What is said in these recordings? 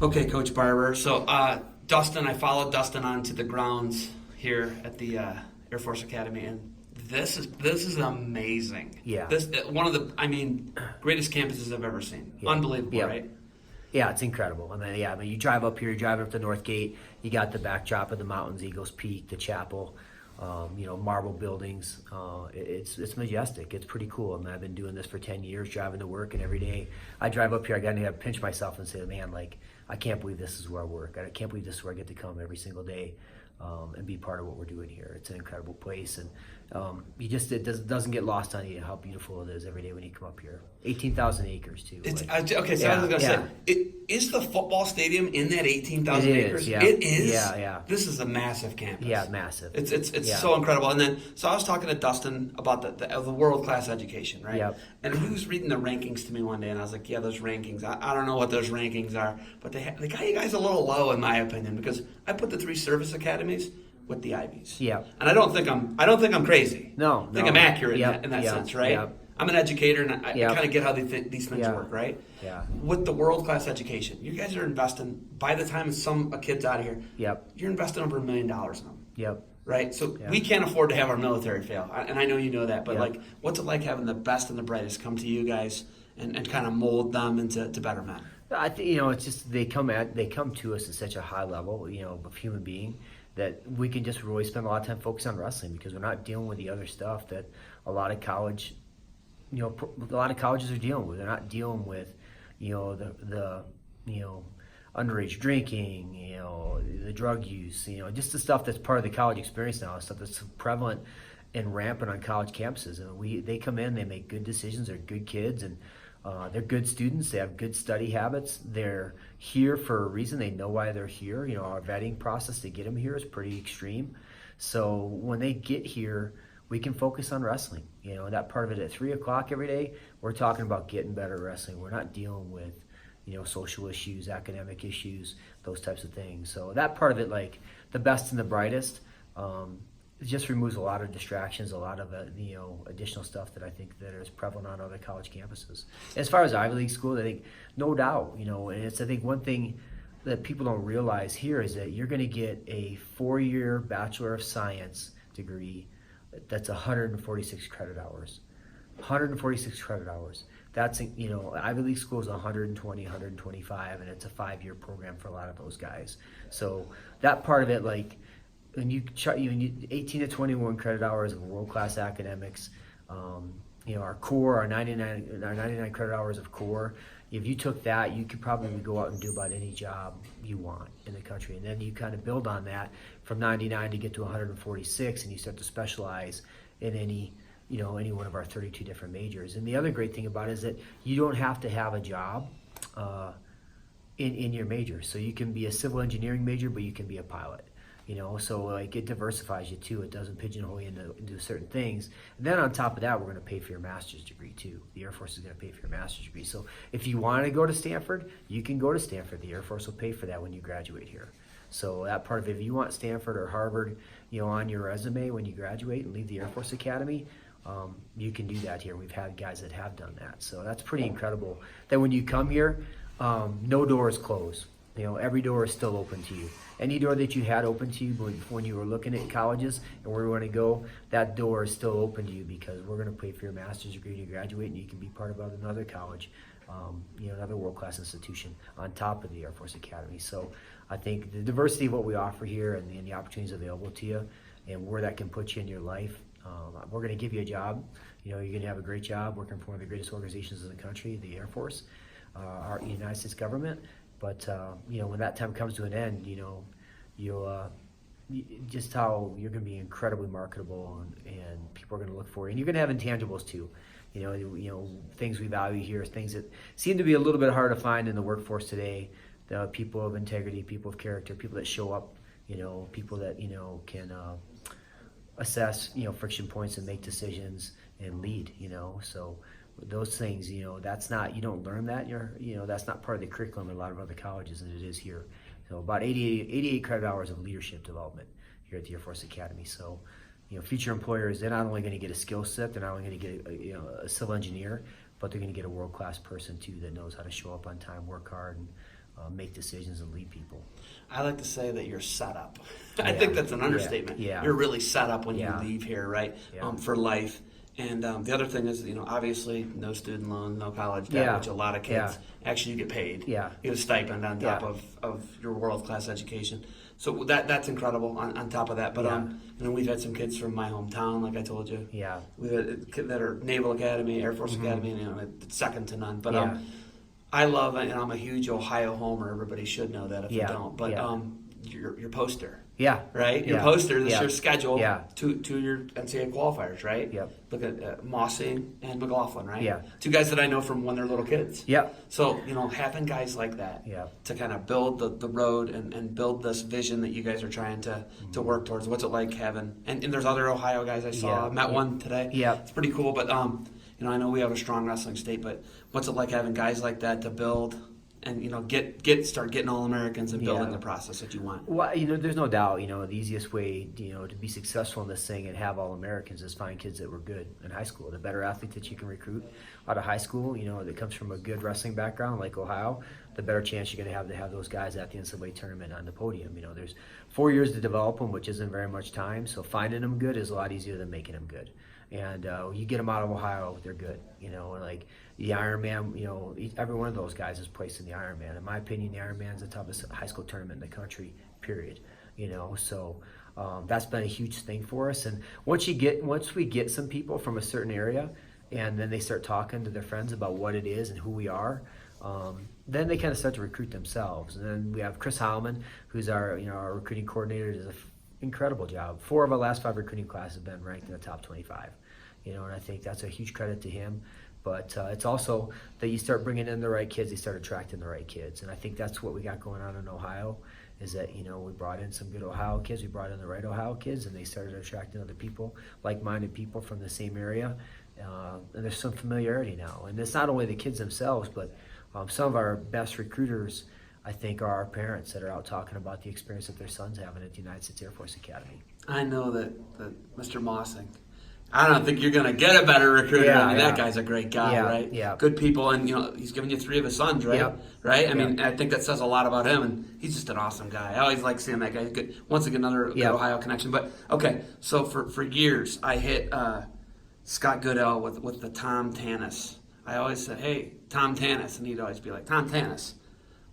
Okay, Coach Barber. So, Dustin, I followed Dustin onto the grounds here at the Air Force Academy, and this is amazing. Yeah. This one of the greatest campuses I've ever seen. Yeah. Unbelievable, Yeah. right? Yeah, it's incredible. You drive up here, you're driving up the North Gate, you got the backdrop of the mountains, Eagles Peak, the chapel, marble buildings. It's majestic. It's pretty cool. I've been doing this for 10 years, driving to work, and every day I drive up here, I got to pinch myself and say, man, I can't believe this is where I work. I can't believe this is where I get to come every single day and be part of what we're doing here. It's an incredible place, and it doesn't get lost on you how beautiful it is every day when you come up here. 18,000 acres too. I was going to say, is the football stadium in that 18,000 acres? Yeah. It is. Yeah. This is a massive campus. Yeah, massive. It's so incredible. And then, so I was talking to Dustin about the world class education, right? Yep. And he was reading the rankings to me one day, and I was like, yeah, those rankings. I don't know what those rankings are, but they got you guys a little low in my opinion, because I put the 3 service academies with the Ivies. Yeah. And I don't think I'm crazy. No. I think I'm accurate Yep. in that Yep. sense, right? Yep. I'm an educator, and I Yep. kind of get how these things Yeah. work, right? Yeah. With the world-class education, you guys are investing, by the time a kid's out of here, Yep. you're investing over $1 million in them, Yep. right? So Yeah. we can't afford to have our military fail, and I know you know that, but Yep. what's it like having the best and the brightest come to you guys and kind of mold them into better men? I think it's just they come to us at such a high level, of human being, that we can just really spend a lot of time focused on wrestling, because we're not dealing with the other stuff that a lot of colleges are dealing with. They're not dealing with, the underage drinking, the drug use, just the stuff that's part of the college experience now, stuff that's prevalent and rampant on college campuses. And they come in, they make good decisions, they're good kids, and they're good students. They have good study habits. They're here for a reason. They know why they're here. Our vetting process to get them here is pretty extreme. So when they get here, we can focus on wrestling. That part of it at 3 o'clock every day, we're talking about getting better at wrestling. We're not dealing with, social issues, academic issues, those types of things. So that part of it, like the best and the brightest, it just removes a lot of distractions, a lot of additional stuff that I think that is prevalent on other college campuses. As far as Ivy League schools, I think no doubt, and it's, I think, one thing that people don't realize here is that you're going to get a 4-year Bachelor of Science degree that's 146 credit hours. 146 credit hours. That's, Ivy League school is 120, 125, and it's a 5-year program for a lot of those guys. So that part of it, when you 18 to 21 credit hours of world-class academics, our core, our 99 credit hours of core, if you took that, you could probably go out and do about any job you want in the country. And then you kind of build on that from 99 to get to 146, and you start to specialize in any one of our 32 different majors. And the other great thing about it is that you don't have to have a job in your major. So you can be a civil engineering major, but you can be a pilot. So it diversifies you too. It doesn't pigeonhole you into certain things. And then on top of that, we're going to pay for your master's degree too. The Air Force is going to pay for your master's degree. So if you want to go to Stanford, you can go to Stanford. The Air Force will pay for that when you graduate here. So that part of it, if you want Stanford or Harvard, on your resume when you graduate and leave the Air Force Academy, you can do that here. We've had guys that have done that. So that's pretty incredible. That when you come here, no door is closed. Every door is still open to you. Any door that you had open to you when you were looking at colleges and where you want to go, that door is still open to you, because we're going to pay for your master's degree to graduate, and you can be part of another college, another world-class institution on top of the Air Force Academy. So I think the diversity of what we offer here and the opportunities available to you and where that can put you in your life, we're going to give you a job. You're going to have a great job working for one of the greatest organizations in the country, the Air Force, our United States government. But when that time comes to an end, just how you're going to be incredibly marketable, and people are going to look for you. And you're going to have intangibles too. Things we value here, things that seem to be a little bit hard to find in the workforce today. The people of integrity, people of character, people that show up, people that can assess friction points and make decisions and lead. So those things, that's not, you don't learn that. That's not part of the curriculum in a lot of other colleges, and it is here. So about 88 credit hours of leadership development here at the Air Force Academy. So, future employers, they're not only going to get a skill set, they're not only going to get a civil engineer, but they're going to get a world-class person too that knows how to show up on time, work hard, and make decisions and lead people. I like to say that you're set up. I Yeah. think that's an understatement. Yeah. You're really set up when Yeah. you leave here, right? Yeah. For life. And the other thing is, obviously no student loans, no college debt, Yeah. which a lot of kids actually you get paid. Yeah. You get a stipend on top Yeah. of your world-class education. So that's incredible on top of that. But we've had some kids from my hometown, like I told you. Yeah. We've had kids that are Naval Academy, Air Force Academy, and it's second to none. But Yeah. I love, and I'm a huge Ohio homer. Everybody should know that if Yeah. you don't. But your poster, Yeah. right? Your Yeah. poster, this Yeah. year's schedule Yeah. to your NCAA qualifiers, right? Yep. Look at Mossing and McLaughlin, right? Yeah. Two guys that I know from when they're little kids. Yep. So, having guys like that Yeah. to kind of build the road and build this vision that you guys are trying to work towards. What's it like having, and there's other Ohio guys I saw. Yeah. I met one today. Yeah. It's pretty cool, but I know we have a strong wrestling state, but what's it like having guys like that to build and start getting All-Americans and building Yeah. the process that you want? Well, there's no doubt, the easiest way, to be successful in this thing and have All-Americans is find kids that were good in high school. The better athlete that you can recruit out of high school, that comes from a good wrestling background like Ohio, the better chance you're going to have those guys at the NCAA tournament on the podium. There's 4 years to develop them, which isn't very much time, so finding them good is a lot easier than making them good. And you get them out of Ohio, they're good. Like the Ironman, every one of those guys is placed in the Ironman. In my opinion, the Ironman's the toughest high school tournament in the country, period. So that's been a huge thing for us. And once we get some people from a certain area, and then they start talking to their friends about what it is and who we are, then they kind of start to recruit themselves. And then we have Chris Howman, who's our recruiting coordinator, does an incredible job. 4 of our last 5 recruiting classes have been ranked in the top 25. And I think that's a huge credit to him. But it's also that you start bringing in the right kids, you start attracting the right kids. And I think that's what we got going on in Ohio, is that, we brought in some good Ohio kids, we brought in the right Ohio kids, and they started attracting other people, like-minded people from the same area. And there's some familiarity now. And it's not only the kids themselves, but some of our best recruiters, I think, are our parents that are out talking about the experience that their son's having at the United States Air Force Academy. I know that Mr. Mossing, I don't think you're going to get a better recruiter. That guy's a great guy, right? Yeah. Good people, and he's given you 3 of his sons, right? Yep. Right? I mean, I think that says a lot about him, and he's just an awesome guy. I always like seeing that guy. Good. Once again, another good Ohio connection. But okay, so for years I hit Scott Goodell with the Tom Tanis. I always said, "Hey, Tom Tanis," and he'd always be like, "Tom Tanis."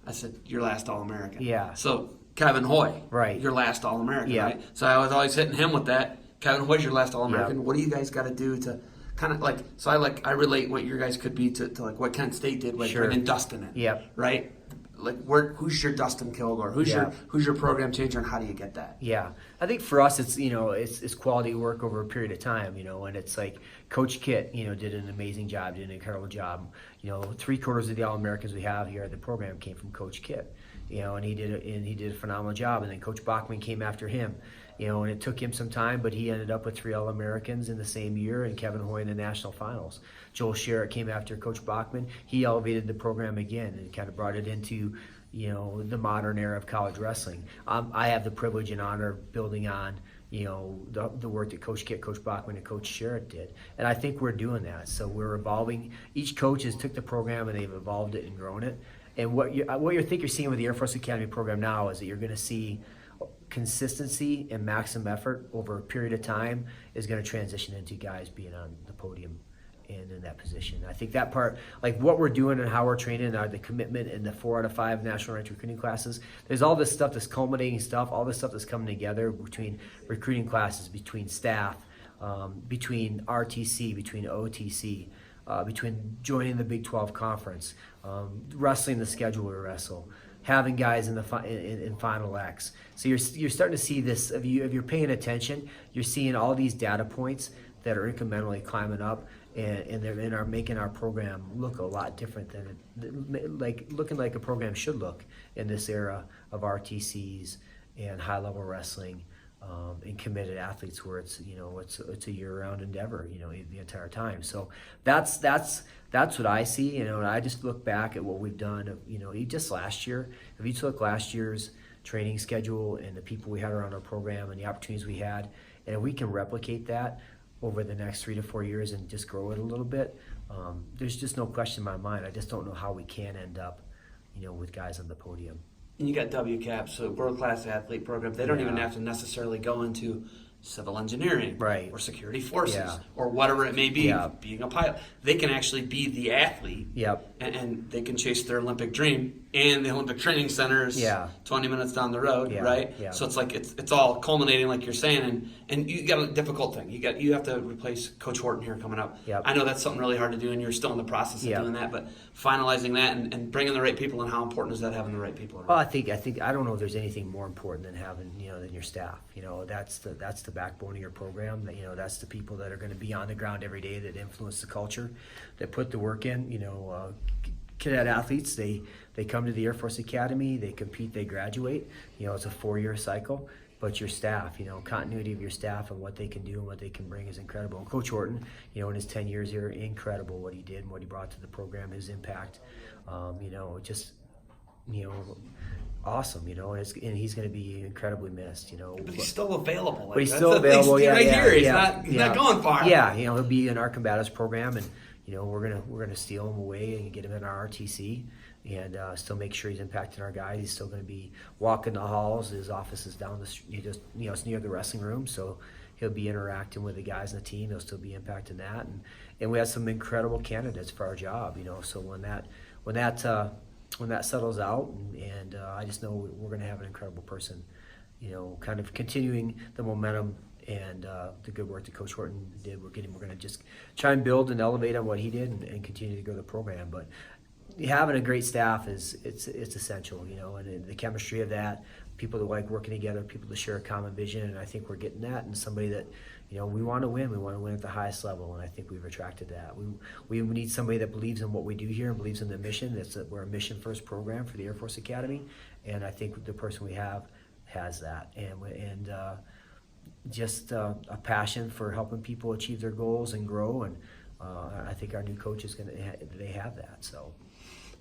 I said, "Your last All-American." Yeah. So Kevin Hoy, right? Your last All-American, Yeah. right? So I was always hitting him with that. Kevin Hoy's your last All-American. Yep. What do you guys got to do to kind of I relate what your guys could be to like what Kent State did, like Sure. bringing Dustin in. Yep. Right? Like who's your Dustin Kilgore? Who's your program changer, and how do you get that? Yeah, I think for us it's quality work over a period of time, and it's like Coach Kit, did an amazing job, did an incredible job. 3/4 of the All-Americans we have here at the program came from Coach Kit, and he did a phenomenal job. And then Coach Bachman came after him, and it took him some time, but he ended up with 3 All-Americans in the same year, and Kevin Hoy in the national finals. Joel Sherritt came after Coach Bachman. He elevated the program again and kind of brought it into the modern era of college wrestling. I have the privilege and honor of building on the work that Coach Kit, Coach Bachman, and Coach Sherritt did. And I think we're doing that. So we're evolving. Each coach has took the program and they've evolved it and grown it. And what you think you're seeing with the Air Force Academy program now is that you're going to see consistency and maximum effort over a period of time is going to transition into guys being on the podium and in that position. I think that part, like what we're doing and how we're training, the commitment in the 4 out of 5 national ranked recruiting classes, there's all this stuff, this culminating stuff, all this stuff that's coming together between recruiting classes, between staff, between RTC, between OTC, between joining the Big 12 conference, wrestling the schedule we wrestle, having guys in Final X. So you're starting to see this. If you're paying attention, you're seeing all these data points that are incrementally climbing up, and are making our program look a lot different than looking like a program should look in this era of RTCs and high level wrestling. And committed athletes, where it's a year-round endeavor, the entire time. So that's what I see, and I just look back at what we've done. Just last year, if you took last year's training schedule and the people we had around our program and the opportunities we had, and if we can replicate that over the next 3 to 4 years and just grow it a little bit, there's just no question in my mind. I just don't know how we can end up, with guys on the podium. And you got WCAP, so world-class athlete programs. They don't even have to necessarily go into civil engineering, right, or security forces, or whatever it may be, being a pilot. They can actually be the athlete, and they can chase their Olympic dream. And the Olympic Training Center is 20 minutes down the road, right? So it's like it's all culminating, like you're saying, and you got a difficult thing. You have to replace Coach Horton here coming up. I know that's something really hard to do, and you're still in the process of doing that. But finalizing that and bringing the right people, and how important is that, having the right people around? Well, I think I don't know if there's anything more important than having than your staff. That's the backbone of your program. That's the people that are going to be on the ground every day, that influence the culture, that put the work in. Cadet athletes, they come to the Air Force Academy, they compete, they graduate. It's a 4-year cycle. But your staff, continuity of your staff and what they can do and what they can bring is incredible. And Coach Horton, in his 10 years here, incredible what he did and what he brought to the program, his impact. Awesome, and he's going to be incredibly missed, But he's still available. But he's still available, here. He's not going far. Yeah, he'll be in our combatives program, and we're gonna steal him away and get him in our RTC, and still make sure he's impacting our guys. He's still going to be walking the halls. His office is down the street, it's near the wrestling room, so he'll be interacting with the guys in the team. He'll still be impacting that, and we have some incredible candidates for our job. So when that settles out, and I just know we're going to have an incredible person, kind of continuing the momentum and the good work that Coach Horton did. We're going to just try and build and elevate on what he did and continue to grow the program. But having a great staff it's essential, and the chemistry of that, people that like working together, people that share a common vision, and I think we're getting that, and somebody that, we want to win. We want to win at the highest level, and I think we've attracted that. We need somebody that believes in what we do here and believes in the mission. We're a mission-first program for the Air Force Academy, and I think the person we have has that, and just a passion for helping people achieve their goals and grow, and I think our new coach is they have that. So.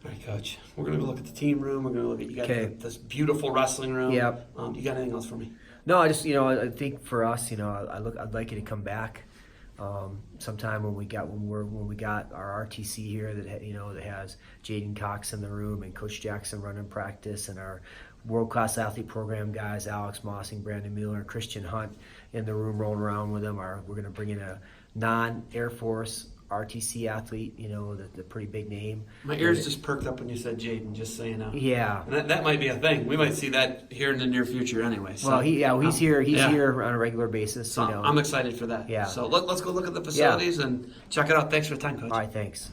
All right, Coach. We're going to go look at the team room. We're going to look at, you got this beautiful wrestling room. Yep. You got anything else for me? No, I just, I think for us, I'd like you to come back sometime when we got our RTC here that that has Jaden Cox in the room and Coach Jackson running practice, and our world-class athlete program guys, Alex Mossing, Brandon Mueller, Christian Hunt in the room rolling around with them. We're going to bring in a non-Air Force RTC athlete, the pretty big name. My ears just perked up when you said Jaden, just so you know. Yeah. And that might be a thing. We might see that here in the near future anyway. So, well, he's here. He's here on a regular basis. So I'm excited for that. Yeah. So let's go look at the facilities and check it out. Thanks for the time, Coach. All right, thanks.